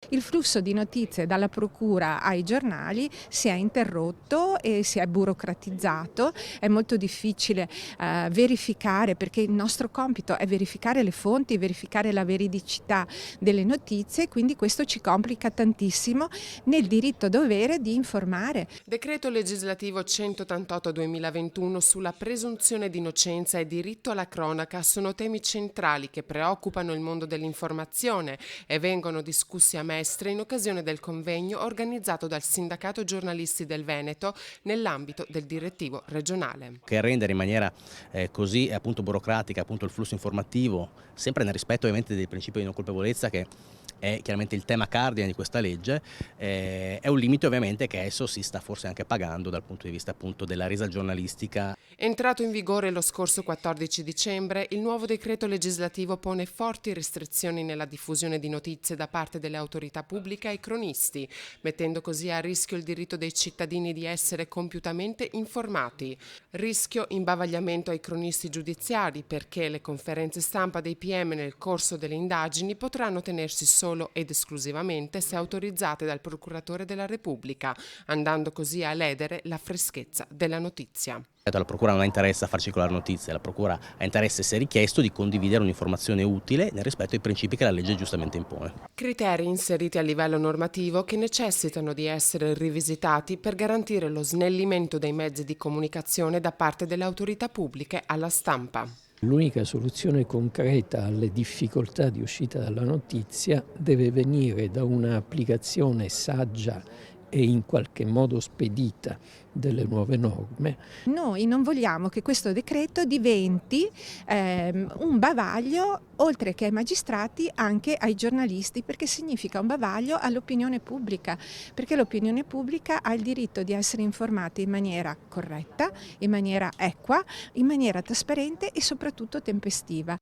Il flusso di notizie dalla procura ai giornali si è interrotto e si è burocratizzato, è molto difficile verificare, perché il nostro compito è verificare le fonti, verificare la veridicità delle notizie, quindi questo ci complica tantissimo nel diritto-dovere di informare. Decreto legislativo 188/2021 sulla presunzione di innocenza e diritto alla cronaca sono temi centrali che preoccupano il mondo dell'informazione e vengono discussi a Mestre in occasione del convegno organizzato dal Sindacato Giornalisti del Veneto nell'ambito del direttivo regionale. Che rendere in maniera così appunto burocratica appunto il flusso informativo, sempre nel rispetto ovviamente del principio di non colpevolezza che è chiaramente il tema cardine di questa legge, è un limite ovviamente che esso si sta forse anche pagando dal punto di vista appunto della resa giornalistica. Entrato in vigore lo scorso 14 dicembre, il nuovo decreto legislativo pone forti restrizioni nella diffusione di notizie da parte delle autorità pubbliche ai cronisti, mettendo così a rischio il diritto dei cittadini di essere compiutamente informati. Rischio imbavagliamento ai cronisti giudiziari perché le conferenze stampa dei PM nel corso delle indagini potranno tenersi solo ed esclusivamente se autorizzate dal procuratore della Repubblica, andando così a ledere la freschezza della notizia. La procura non ha interesse a far circolare notizie, la procura ha interesse, se richiesto, di condividere un'informazione utile nel rispetto ai principi che la legge giustamente impone. Criteri inseriti a livello normativo che necessitano di essere rivisitati per garantire lo snellimento dei mezzi di comunicazione da parte delle autorità pubbliche alla stampa. L'unica soluzione concreta alle difficoltà di uscita dalla notizia deve venire da un'applicazione saggia e in qualche modo spedita delle nuove norme. Noi non vogliamo che questo decreto diventi un bavaglio, oltre che ai magistrati, anche ai giornalisti, perché significa un bavaglio all'opinione pubblica, perché l'opinione pubblica ha il diritto di essere informata in maniera corretta, in maniera equa, in maniera trasparente e soprattutto tempestiva.